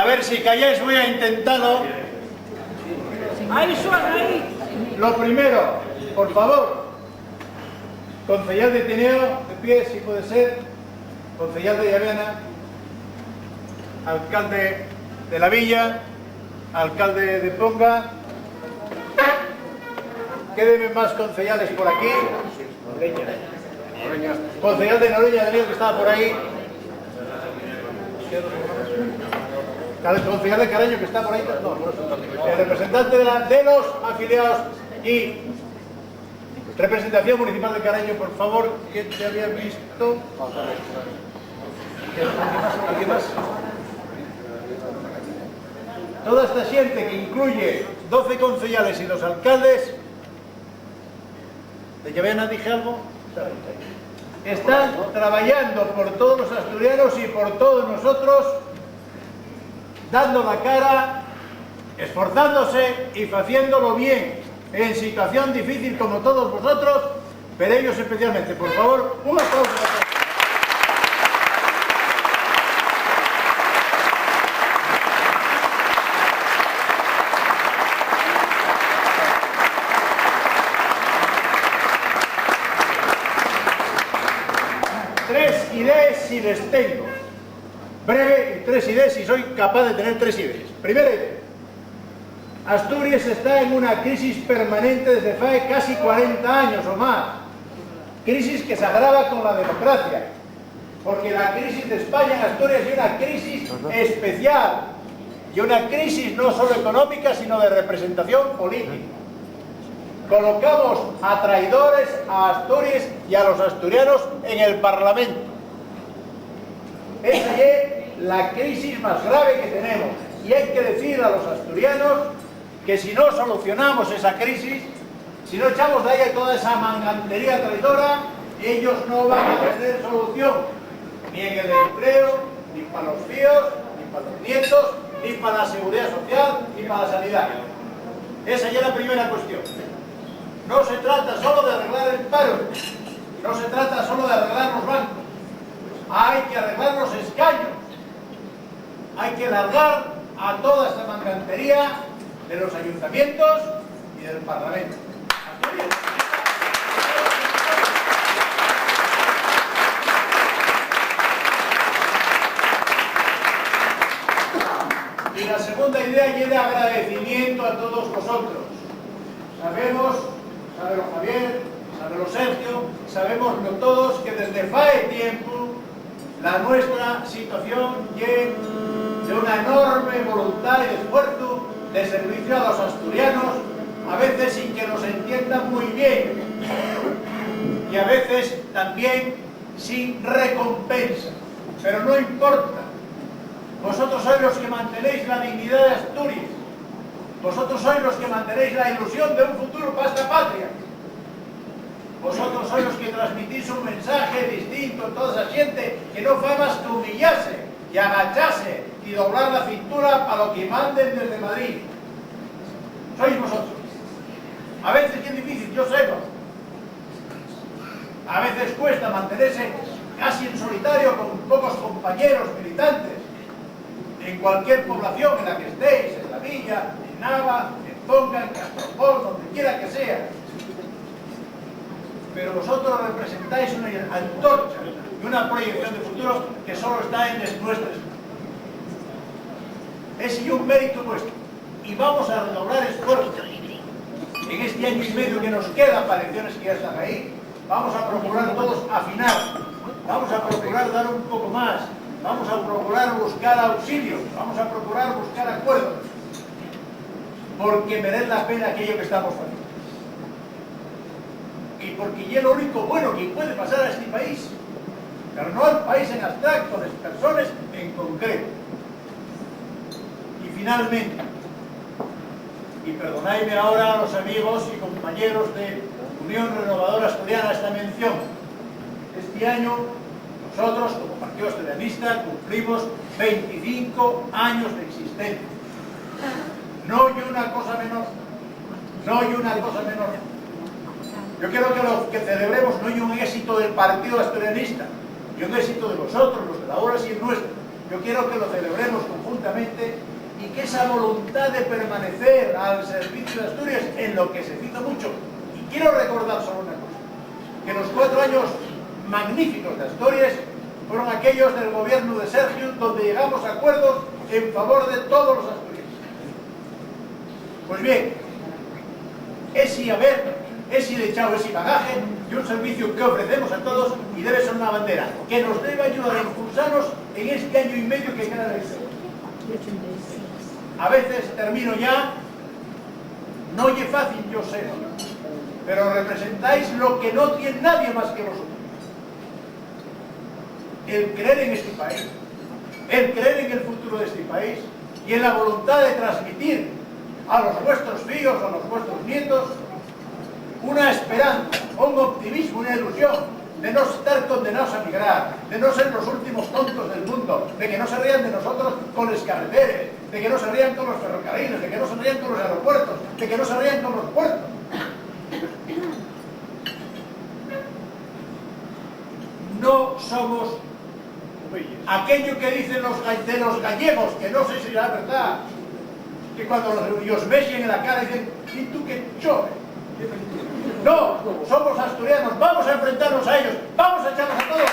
ver si calláis, voy a intentarlo. Ahí suena, ahí. Lo primero, por favor, concejal de Tineo, de pie, si puede ser, concejal de Llavena, alcalde de la Villa, alcalde de Ponga. Queden más concejales por aquí. Concejal de Noreña, Daniel, que estaba por ahí. El concejal de Careño, que está por ahí. No, el representante de los afiliados y representación municipal de Careño, por favor, que te había visto. ¿Alguien más? Toda esta gente, que incluye 12 concejales y los alcaldes de Llavena, dije algo, están trabajando por todos los asturianos y por todos nosotros, dando la cara, esforzándose y haciéndolo bien, en situación difícil como todos vosotros, pero ellos especialmente. Por favor, un aplauso. Tres ideas si les tengo. Breve, y tres ideas si soy capaz de tener tres ideas. Primera idea. Asturias está en una crisis permanente desde hace casi 40 años o más. Crisis que se agrava con la democracia. Porque la crisis de España en Asturias es una crisis especial. Y una crisis no solo económica, sino de representación política. Colocamos a traidores a Asturias y a los asturianos en el Parlamento. Esa es la crisis más grave que tenemos. Y hay que decir a los asturianos que si no solucionamos esa crisis, si no echamos de ahí toda esa mangantería traidora, ellos no van a tener solución. Ni en el empleo, ni para los tíos, ni para los nietos, ni para la seguridad social, ni para la sanidad. Esa ya es la primera cuestión. No se trata solo de arreglar el paro, no se trata solo de arreglar los bancos, hay que arreglar los escaños, hay que largar a toda esta mangantería de los ayuntamientos y del Parlamento. Y la segunda idea es de agradecimiento a todos vosotros. Sabemos, sábelo Javier, sábelo Sergio, sabemos todos que desde hace tiempo la nuestra situación es de una enorme voluntad y esfuerzo de servicio a los asturianos, a veces sin que nos entiendan muy bien y a veces también sin recompensa, pero no importa. Vosotros sois los que mantenéis la dignidad de Asturias. Vosotros sois los que mantenéis la ilusión de un futuro para esta patria. Vosotros sois los que transmitís un mensaje distinto a toda esa gente que no fue más que humillarse y agacharse y doblar la cintura para lo que manden desde Madrid. Sois vosotros. A veces es difícil, yo sé. A veces cuesta mantenerse casi en solitario con pocos compañeros militantes en cualquier población en la que estéis, en la Villa, en Nava, en Ponga, en Castropol, donde quiera que sea. Pero vosotros representáis una antorcha y una proyección de futuro que solo está en nuestras manos. Es un mérito vuestro. Y vamos a redoblar esfuerzos. En este año y medio que nos queda para elecciones que ya están ahí, vamos a procurar todos afinar. Vamos a procurar dar un poco más. Vamos a procurar buscar auxilio. Vamos a procurar buscar acuerdos. Porque merece la pena aquello que estamos haciendo. Y porque es lo único bueno que puede pasar a este país, pero no al país en abstracto, de personas en concreto. Y finalmente, y perdonadme ahora a los amigos y compañeros de Unión Renovadora Asturiana esta mención, este año nosotros como Partido Asturianista cumplimos 25 años de existencia. No hay una cosa menor, no hay una cosa menor. Yo quiero que lo que celebremos no es un éxito del Partido Asturianista, y un éxito de vosotros, los de la obra, y el nuestro. Yo quiero que lo celebremos conjuntamente y que esa voluntad de permanecer al servicio de Asturias, en lo que se hizo mucho, y quiero recordar solo una cosa, que los 4 años magníficos de Asturias fueron aquellos del gobierno de Sergio, donde llegamos a acuerdos en favor de todos los asturianos. Pues bien, ese haber, ese lechado, ese bagaje y un servicio que ofrecemos a todos y debe ser una bandera que nos debe ayudar a impulsarnos en este año y medio que queda de historia. A veces, termino ya, no es fácil, yo sé, pero representáis lo que no tiene nadie más que vosotros. El creer en este país, el creer en el futuro de este país y en la voluntad de transmitir a los vuestros hijos, a los vuestros nietos, una esperanza, un optimismo, una ilusión de no estar condenados a migrar, de no ser los últimos tontos del mundo, de que no se rían de nosotros con los carreteres, de que no se rían con los ferrocarriles, de que no se rían con los aeropuertos, de que no se rían con los puertos. No somos aquello que dicen de los gallegos, que no sé si es la verdad, que cuando los besen en la cara dicen, ¿y tú qué chove? No, somos asturianos, vamos a enfrentarnos a ellos, vamos a echarlos a todos